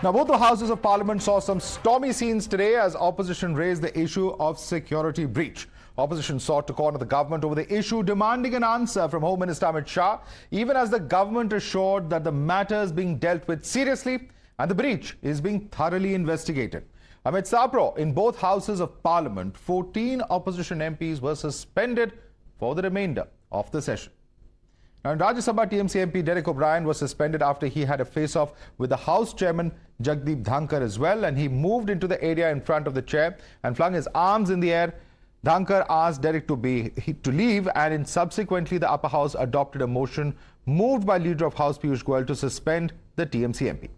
Now, both the Houses of Parliament saw some stormy scenes today as opposition raised the issue of security breach. Opposition sought to corner the government over the issue, demanding an answer from Home Minister Amit Shah, even as the government assured that the matter is being dealt with seriously and the breach is being thoroughly investigated. Amid Sapro, in both Houses of Parliament, 14 opposition MPs were suspended for the remainder of the session. Now, in Rajya Sabha, TMC MP Derek O'Brien was suspended after he had a face-off with the House Chairman Jagdeep Dhankar as well, and he moved into the area in front of the chair and flung his arms in the air. Dhankar asked Derek to leave, and subsequently the upper house adopted a motion moved by Leader of House Piyush Goyal to suspend the TMC MP.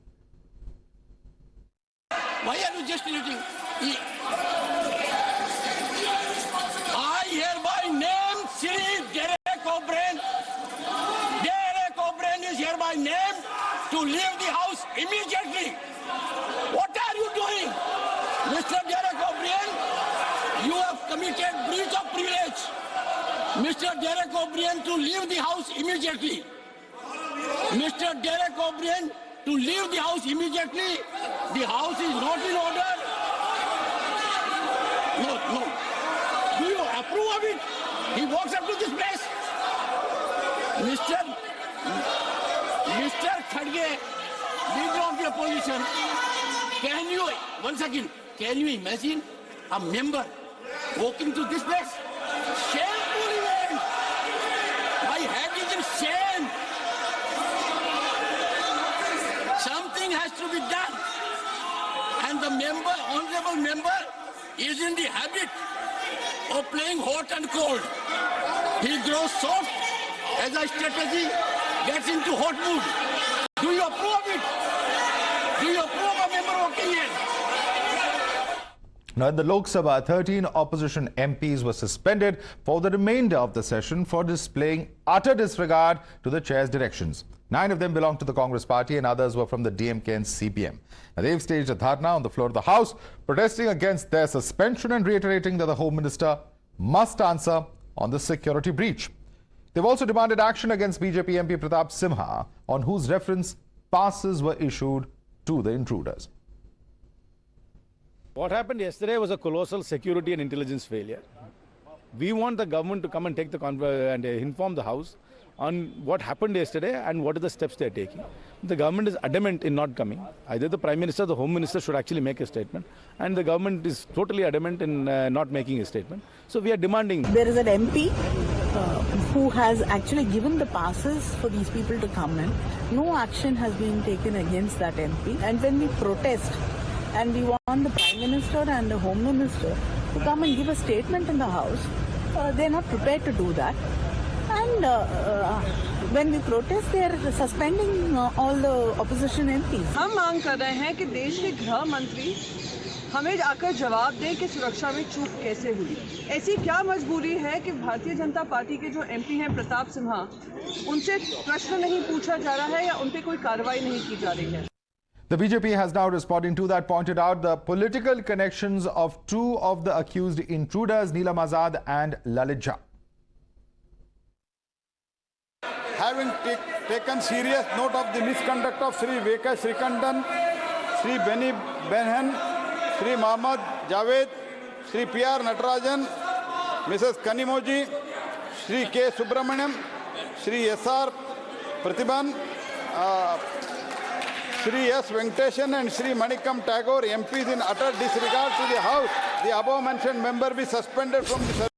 Why are you gesticulating? I hereby name Sri Derek O'Brien. Derek O'Brien is hereby named to leave the house immediately. What are you doing? Mr. Derek O'Brien, you have committed breach of privilege. Mr. Derek O'Brien to leave the house immediately. Mr. Derek O'Brien to leave the house immediately. The house is not in order. No. Do you approve of it? He walks up to this place. Mr. Khadge, Leader of the Opposition, can you imagine a member walking to this place? Shameful event. My head is in shame. Something has to be done. And the member, honorable member, is in the habit of playing hot and cold. He grows soft as a strategy gets into hot mood. Do you approve of it? Do you approve of a member walking in? Now, in the Lok Sabha, 13 opposition MPs were suspended for the remainder of the session for displaying utter disregard to the chair's directions. 9 of them belong to the Congress party and others were from the DMK and CPM. Now, they've staged a dharna on the floor of the House, protesting against their suspension and reiterating that the Home Minister must answer on the security breach. They've also demanded action against BJP MP Pratap Simha, on whose reference passes were issued to the intruders. What happened yesterday was a colossal security and intelligence failure. We want the government to come and take the and inform the House on what happened yesterday and what are the steps they are taking. The government is adamant in not coming. Either the Prime Minister or the Home Minister should actually make a statement, and the government is totally adamant in not making a statement. So we are demanding. There is an MP who has actually given the passes for these people to come in. No action has been taken against that MP. And when we protest and we want the Prime Minister and the Home Minister to come and give a statement in the House, they are not prepared to do that. And when we protest, they are suspending all the opposition MPs. हम मांग कर रहे हैं कि देश के गृह मंत्री हमें आकर जवाब दें कि सुरक्षा में चूक कैसे हुई। ऐसी क्या मजबूरी है कि भारतीय जनता पार्टी के जो एमपी हैं प्रताप सिम्हा, उनसे प्रश्न नहीं पूछा जा रहा है या उन पे कोई कार्रवाई नहीं की जा रही है। The BJP has now, responding to that, pointed out the political connections of 2 of the accused intruders, Neelam Azad and Lalit Jha. Having taken serious note of the misconduct of Sri Veka Srikandan, Sri Beni Benhan, Sri Mohammad Javed, Sri P.R. Natarajan, Mrs. Kanimoji, Sri K. Subramaniam, Sri S.R. Pratibhan, Sri S. Venkateshan and Sri Manikam Tagore, MPs in utter disregard to the House, the above mentioned member be suspended from the service.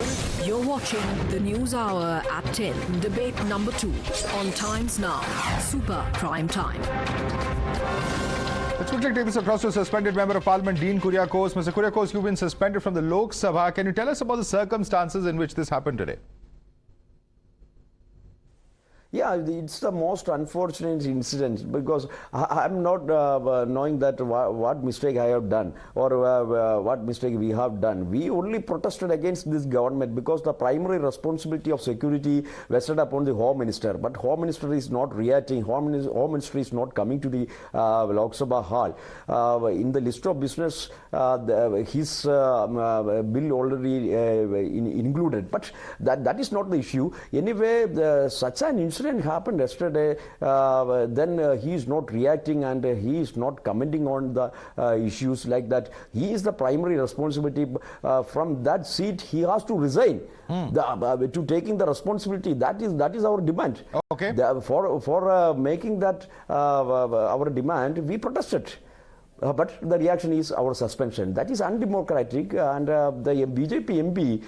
You're watching the News Hour at 10, debate number 2 on Times Now, Super Prime Time. Let's quickly take this across to suspended Member of Parliament Dean Kuriakose. Mr. Kuriakose, you've been suspended from the Lok Sabha. Can you tell us about the circumstances in which this happened today? Yeah, it's the most unfortunate incident because I'm not knowing that what mistake I have done or what mistake we have done. We only protested against this government because the primary responsibility of security rested upon the Home Minister. But Home Minister is not reacting. Home Minister is not coming to the Lok Sabha hall. In the list of business, his bill already included. But that is not the issue. Anyway, such an incident incident happened yesterday, then he is not reacting and he is not commenting on the issues like that. He is the primary responsibility. From that seat, he has to resign. To taking the responsibility, that is our demand. Okay. For making that our demand, we protested. But the reaction is our suspension. That is undemocratic, and the BJP MP,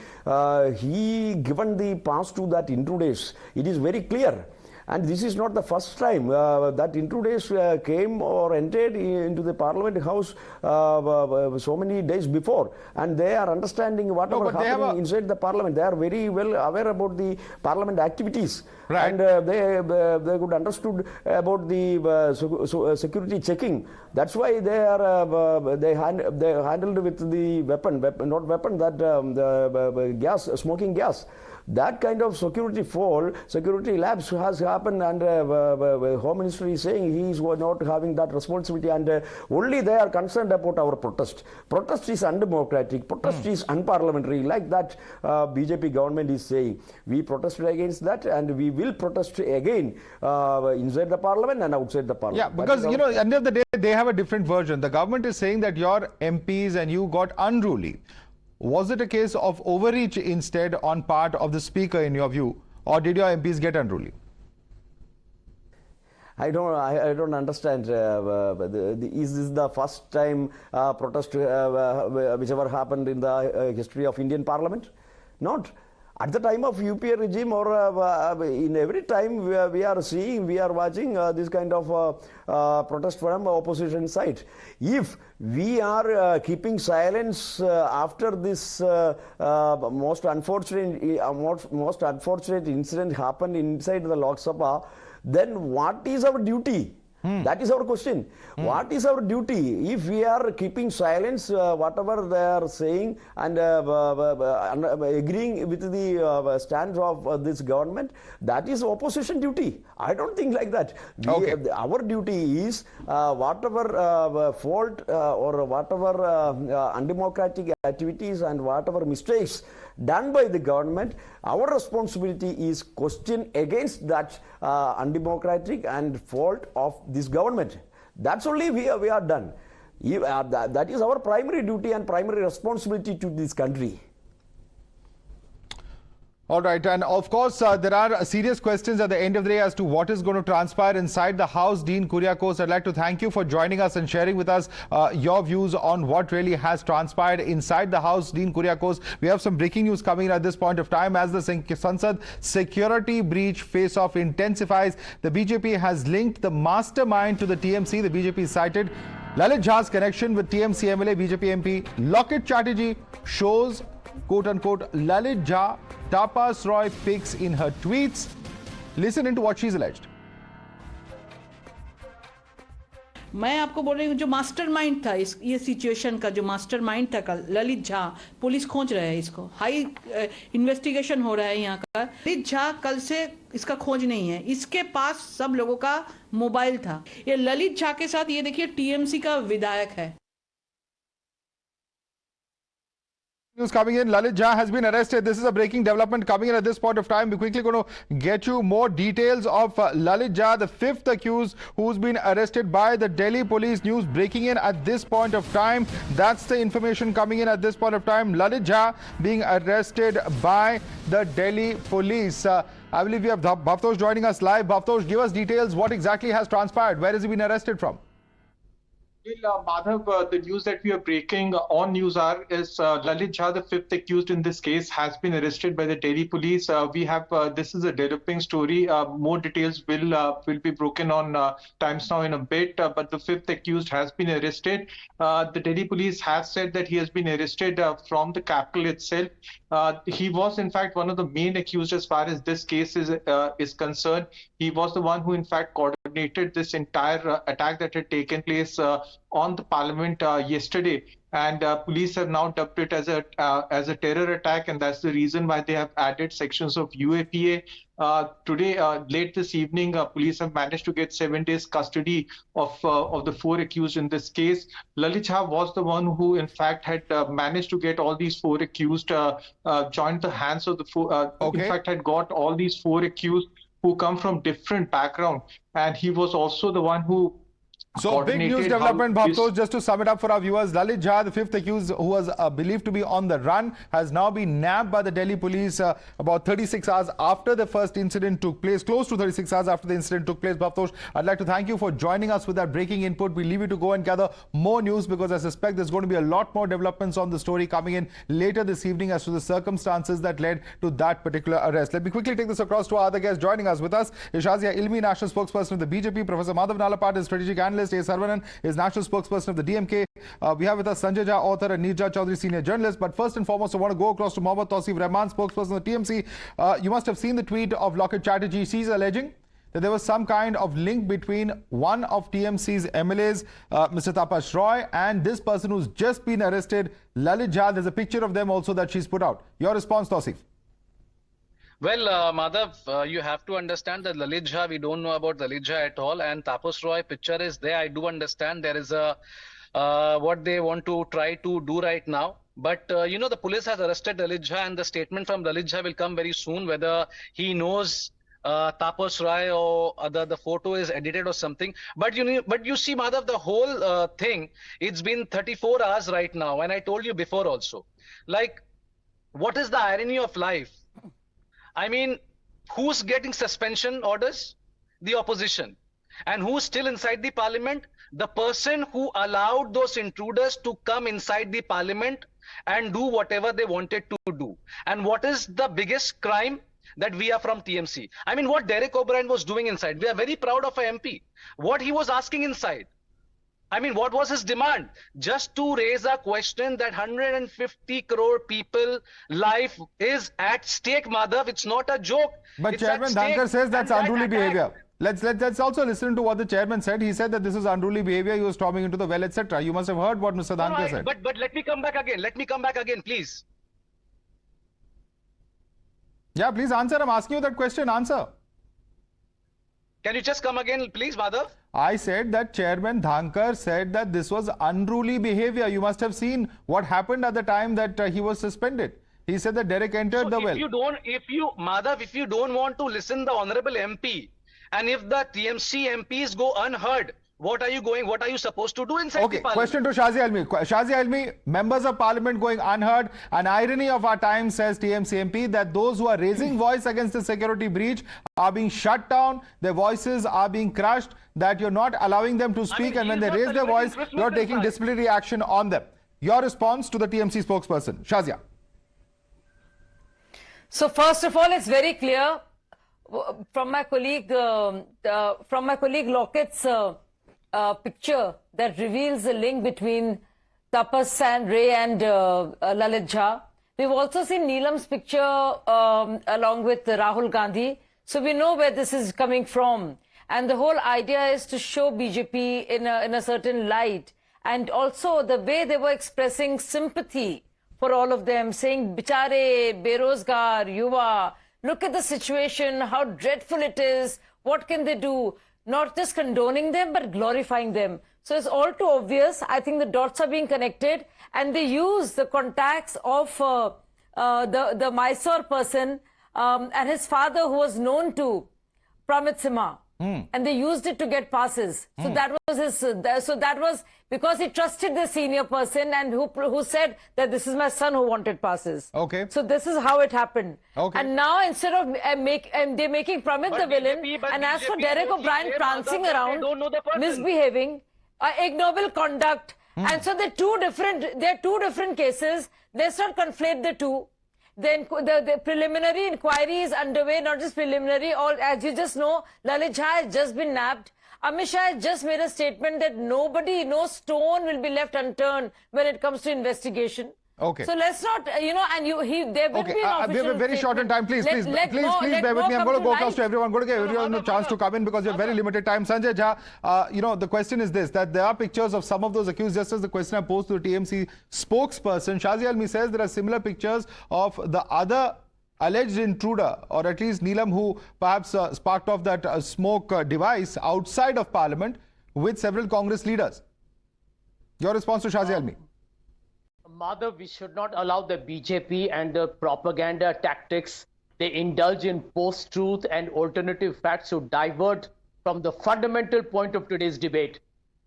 he given the pass to that intruders. It is very clear. And this is not the first time that intruders came or entered into the Parliament House so many days before, and they are understanding whatever happening inside the Parliament. They are very well aware about the Parliament activities, right. And they could understood about the security checking. That's why they handled with the weapon, not weapon, that the gas, smoking gas. That kind of security lapse has happened, and Home Ministry is saying he is not having that responsibility, and only they are concerned about our protest. Protest is undemocratic, protest is unparliamentary, like that BJP government is saying. We protested against that, and we will protest again inside the parliament and outside the parliament. Yeah, because, you know, at the end of the day, they have a different version. The government is saying that your MPs and you got unruly. Was it a case of overreach instead on part of the speaker, in your view, or did your MPs get unruly? I don't understand. Is this the first time protest which ever happened in the history of Indian Parliament? Not. At the time of UPA regime, or in every time we are seeing, we are watching this kind of protest from opposition side. If we are keeping silence after this most unfortunate incident happened inside the Lok Sabha, then what is our duty? That is our question. What is our duty? If we are keeping silence, whatever they are saying, and agreeing with the stand of this government, that is opposition duty. I don't think like that. Our duty is whatever fault or whatever undemocratic activities and whatever mistakes done by the government, our responsibility is question against that undemocratic and fault of this government. That's only we are done. That is our primary duty and primary responsibility to this country. All right, and of course, there are serious questions at the end of the day as to what is going to transpire inside the House. Dean Kuriakose, I'd like to thank you for joining us and sharing with us your views on what really has transpired inside the House. Dean Kuriakose, we have some breaking news coming in at this point of time. As the Sansad security breach face-off intensifies, the BJP has linked the mastermind to the TMC. The BJP cited Lalit Jha's connection with TMC MLA BJP MP Loket Chatterjee shows, quote-unquote, Lalit Jha tapas Roy pics in her tweets. Listen into what she's alleged. मैं आपको बोल रही हूँ जो mastermind था ये situation का, जो मास्टरमाइंड था कल, ललित झा, पुलिस खोज रहा है इसको, हाई इन्वेस्टिगेशन हो रहा है यहाँ का। ललित झा कल से इसका खोज नहीं है, इसके पास सब लोगों का मोबाइल था। ये ललित झा के साथ ये देखिए टीएमसी का विधायक है। News coming in. Lalit Jha has been arrested. This is a breaking development coming in at this point of time. We're quickly going to get you more details of Lalit Jha, the fifth accused who's been arrested by the Delhi police. News breaking in at this point of time. That's the information coming in at this point of time. Lalit Jha being arrested by the Delhi police. I believe we have Bhavtosh joining us live. Bhavtosh, give us details. What exactly has transpired? Where has he been arrested from? Well, Madhav, the news that we are breaking on Newshour is Lalit Jha, the fifth accused in this case, has been arrested by the Delhi police. We have this is a developing story. More details will be broken on Times Now in a bit. But the fifth accused has been arrested. The Delhi police have said that he has been arrested from the capital itself. He was, in fact, one of the main accused as far as this case is concerned. He was the one who, in fact, coordinated this entire attack that had taken place on the parliament yesterday, and police have now dubbed it as a terror attack, and that's the reason why they have added sections of UAPA. Today, late this evening, police have managed to get 7 days custody of the four accused in this case. Lalit Jha was the one who, in fact, had managed to get all these four accused joined the hands of the four. In fact, had got all these four accused who come from different background, and he was also the one who So big news development, Bhavtosh, just to sum it up for our viewers. Lalit Jha, the fifth accused who was believed to be on the run, has now been nabbed by the Delhi police about 36 hours after the first incident took place, close to 36 hours after the incident took place. Bhavtosh, I'd like to thank you for joining us with that breaking input. We leave you to go and gather more news because I suspect there's going to be a lot more developments on the story coming in later this evening as to the circumstances that led to that particular arrest. Let me quickly take this across to our other guest. Joining us with us is Shazia Ilmi, national spokesperson of the BJP, Professor Madhav Nalapat is strategic analyst, A. Sarvanan is national spokesperson of the DMK. We have with us Sanjay Jha, author, and Neerja Chaudhary, senior journalist. But first and foremost, I want to go across to Mohammad Tausif Rahman, spokesperson of the TMC. You must have seen the tweet of Loket Chatterjee. She's alleging that there was some kind of link between one of TMC's MLAs, Mr. Tapas Roy, and this person who's just been arrested, Lalit Jha. There's a picture of them also that she's put out. Your response, Tausif? Well, Madhav, you have to understand that Lalit Jha, we don't know about Lalit Jha at all, and Tapas Roy picture is there. I do understand there is a what they want to try to do right now. But, you know, the police has arrested Lalit Jha, and the statement from Lalit Jha will come very soon, whether he knows Tapas Roy or the photo is edited or something. But you see, Madhav, the whole thing, it's been 34 hours right now, and I told you before also. Like, what is the irony of life? I mean, who's getting suspension orders? The opposition. And who's still inside the parliament? The person who allowed those intruders to come inside the parliament and do whatever they wanted to do. And what is the biggest crime? That we are from TMC. I mean, what Derek O'Brien was doing inside. We are very proud of our MP. What he was asking inside. I mean, what was his demand? Just to raise a question that 150 crore people life is at stake, Madhav. It's not a joke. But Chairman Dhankar says that's unruly behavior. Let's also listen to what the chairman said. He said that this is unruly behavior. He was storming into the well, etc. You must have heard what Mr. Dhankar said. But let me come back again. Let me come back again, please. Yeah, please answer. I'm asking you that question. Answer. Can you just come again, please, Madhav? I said that Chairman Dhankar said that this was unruly behavior. You must have seen what happened at the time that he was suspended. He said that Derek entered the well. Madhav, if you don't want to listen the honorable MP, and if the TMC MPs go unheard, what are you supposed to do inside the parliament? Question to Shazia Ilmi. Shazia Ilmi, members of parliament going unheard. An irony of our time, says TMC MP, that those who are raising voice against the security breach are being shut down, their voices are being crushed, that you're not allowing them to speak, and when they raise their voice, you're taking disciplinary action on them. Your response to the TMC spokesperson, Shazia. So first of all, it's very clear from my colleague Loket's picture that reveals the link between Tapas and Ray and Lalit Jha. We've also seen Neelam's picture along with Rahul Gandhi. So we know where this is coming from. And the whole idea is to show BJP in a certain light. And also the way they were expressing sympathy for all of them, saying, Bichare, Berozgar, Yuva, look at the situation, how dreadful it is, what can they do? Not just condoning them, but glorifying them. So it's all too obvious. I think the dots are being connected, and they use the contacts of the Mysore person and his father, who was known to Pramit Simha. And they used it to get passes. So that was his. So that was because he trusted the senior person and who said that this is my son who wanted passes. Okay. So this is how it happened. Okay. And now instead of they're making Pramit the villain, and as for Derek O'Brien prancing around, misbehaving, ignoble conduct, and so they're two different cases. Let's not conflate the two. Then the preliminary inquiry is underway, not just preliminary. As you just know, Lalit Jha has just been nabbed. Amit Shah has just made a statement that no stone will be left unturned when it comes to investigation. Okay. So let's not, there will be an official we have a very short in time. Please bear with me. I'm going to go across to everyone. I'm going to give everyone a chance to come in because you have very limited time. Sanjay Jha, the question is this, that there are pictures of some of those accused, just as the question I posed to the TMC spokesperson. Shazia Ilmi says there are similar pictures of the other alleged intruder, or at least Neelam, who perhaps sparked off that smoke device outside of Parliament with several Congress leaders. Your response to Shazia Ilmi? Madhav, we should not allow the BJP and the propaganda tactics They indulge in post-truth and alternative facts to divert from the fundamental point of today's debate.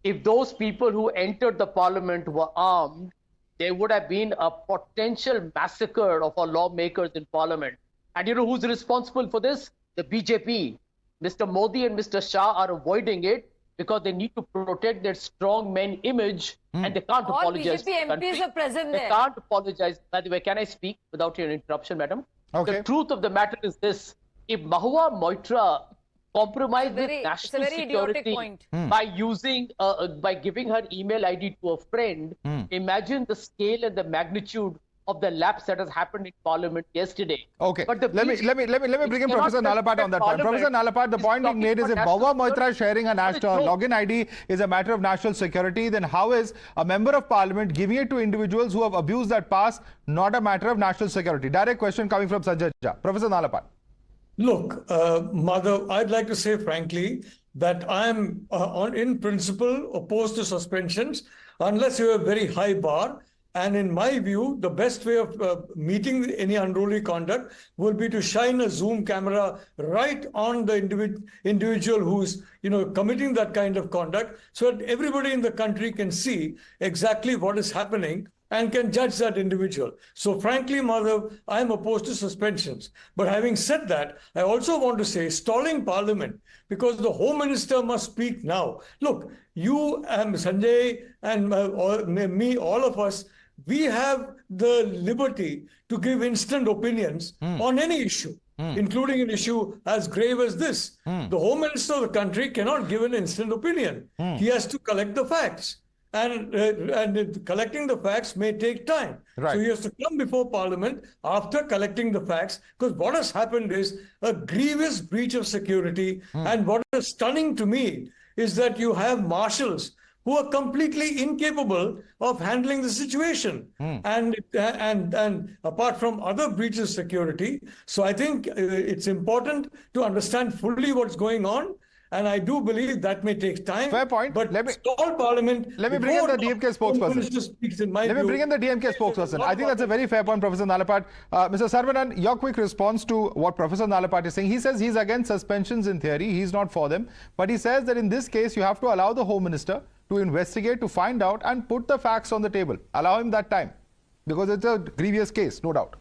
If those people who entered the parliament were armed, there would have been a potential massacre of our lawmakers in parliament. And you know who's responsible for this? The BJP. Mr. Modi and Mr. Shah are avoiding it because they need to protect their strong men image and they can't All apologize. BJP to the MPs are present They there. can't apologize. By the way, can I speak without your interruption, madam? Okay. The truth of the matter is this. If Mahua Moitra compromised with It's a national very idiotic security point. by using, by giving her email ID to a friend, imagine the scale and the magnitude of the lapse that has happened in Parliament yesterday. Okay, But the let me bring in Professor Nalapat on that point. Professor Nalapat, the point being made is if Mahua Moitra sharing a national login ID is a matter of national security, then how is a member of parliament giving it to individuals who have abused that pass not a matter of national security? Direct question coming from Sanjay Jha. Professor Nalapat. Look, Madhav, I'd like to say frankly that I'm in principle opposed to suspensions unless you have a very high bar. And in my view, the best way of meeting any unruly conduct will be to shine a zoom camera right on the individual who's committing that kind of conduct, so that everybody in the country can see exactly what is happening and can judge that individual. So frankly, Madhav, I'm opposed to suspensions. But having said that, I also want to say stalling Parliament, because the Home Minister must speak now. Look, you and Sanjay and me, all of us, we have the liberty to give instant opinions on any issue, including an issue as grave as this. The Home Minister of the country cannot give an instant opinion. He has to collect the facts. And collecting the facts may take time. Right. So he has to come before Parliament after collecting the facts, because what has happened is a grievous breach of security. And what is stunning to me is that you have marshals who are completely incapable of handling the situation, and apart from other breaches of security. So I think it's important to understand fully what's going on. And I do believe that may take time. Fair point. But all Parliament. Let me bring in the DMK spokesperson. Let me bring in the DMK spokesperson. I think that's a very fair point, Professor Nalapat. Mr. Sarvanan, your quick response to what Professor Nalapat is saying. He says he's against suspensions in theory. He's not for them. But he says that in this case, you have to allow the Home Minister to investigate, to find out and put the facts on the table. Allow him that time. Because it's a grievous case, no doubt.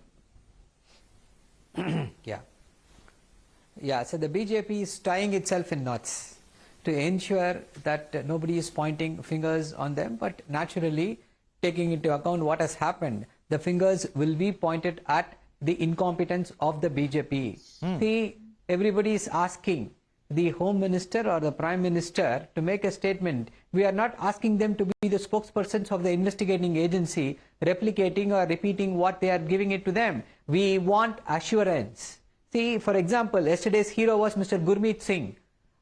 Yeah, so the BJP is tying itself in knots to ensure that nobody is pointing fingers on them, but naturally, taking into account what has happened, the fingers will be pointed at the incompetence of the BJP. See, everybody is asking the Home Minister or the Prime Minister to make a statement. We are not asking them to be the spokespersons of the investigating agency, replicating or repeating what they are giving it to them. We want assurance. See, for example, yesterday's hero was Mr. Gurmeet Singh,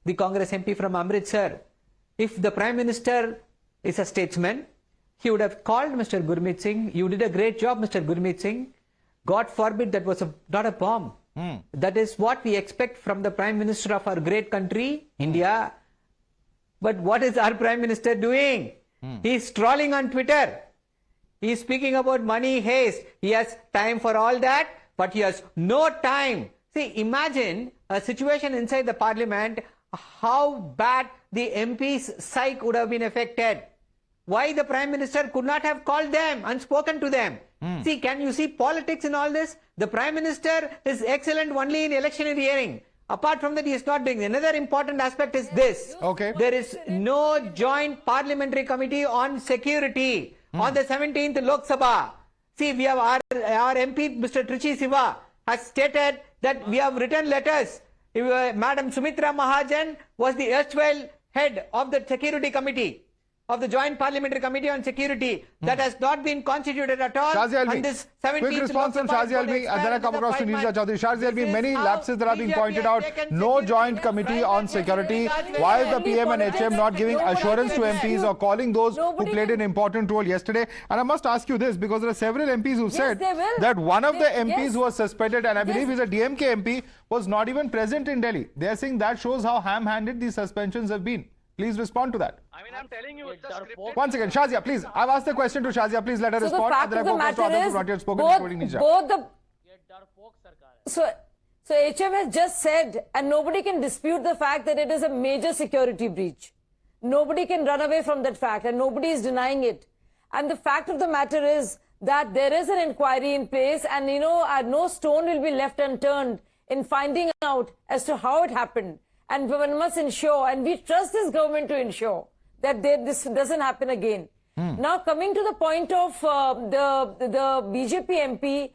the Congress MP from Amritsar. If the Prime Minister is a statesman, he would have called Mr. Gurmeet Singh. You did a great job, Mr. Gurmeet Singh. God forbid that was not a bomb. That is what we expect from the Prime Minister of our great country, India. But what is our Prime Minister doing? He is trolling on Twitter. He is speaking about money heist. He has time for all that, but he has no time. See, imagine a situation inside the Parliament, how bad the MP's psyche would have been affected. Why the Prime Minister could not have called them and spoken to them. See, can you see politics in all this? The Prime Minister is excellent only in electioneering. Apart from that, he is not doing. Another important aspect is this. Okay. There is no joint parliamentary committee on security on the 17th Lok Sabha. See, we have our MP, Mr. Trichy Siva, has stated that we have written letters. Madam Sumitra Mahajan was the erstwhile head of the security committee, of the Joint Parliamentary Committee on Security. That has not been constituted at all. Shazi Alvi, this quick response from Shazi Alvi, and then I come across to Nisha Chaudhary. Shazi Alvi, many lapses that are being pointed out. No joint committee on security. Why is the PM and HM not giving assurance to MPs or calling those who played an important role yesterday? And I must ask you this, because there are several MPs who said that one of the MPs who was suspended, and I believe he's a DMK MP, was not even present in Delhi. They are saying that shows how ham-handed these suspensions have been. Please respond to that. I mean, I'm telling you, it's a scripted. Once again, Shazia, please. I've asked the question to Shazia. Please let her respond. The fact of the matter is, So HM has just said, and nobody can dispute the fact that it is a major security breach. Nobody can run away from that fact, and nobody is denying it. And the fact of the matter is that there is an inquiry in place, and no stone will be left unturned in finding out as to how it happened. And one must ensure, and we trust this government to ensure that this doesn't happen again. Now, coming to the point of the BJP MP,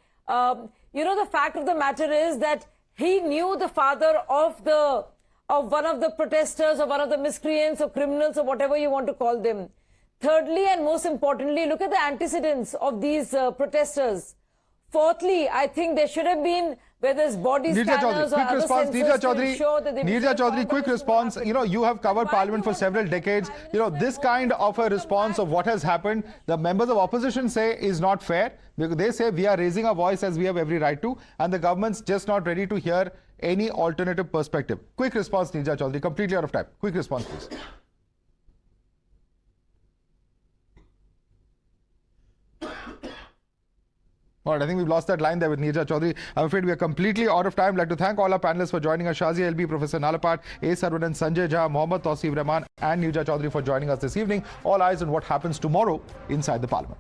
the fact of the matter is that he knew the father of one of the protesters or one of the miscreants or criminals or whatever you want to call them. Thirdly, and most importantly, look at the antecedents of these protesters. Fourthly, I think there should have been, whether it's body scanners or other sensors to ensure that they... Neerja Chaudhary, quick response. You have covered Parliament for several decades. This kind of a response of what has happened, the members of opposition say is not fair. They say we are raising our voice as we have every right to, and the government's just not ready to hear any alternative perspective. Quick response, Neerja Chaudhary. Completely out of time. Quick response, please. All right, I think we've lost that line there with Neerja Chaudhary. I'm afraid we are completely out of time. I'd like to thank all our panelists for joining us. Shazia LB, Professor Nalapat, A. Sarvanan, Sanjay Jha, Mohammad Tausif Rahman and Neerja Chaudhary for joining us this evening. All eyes on what happens tomorrow inside the Parliament.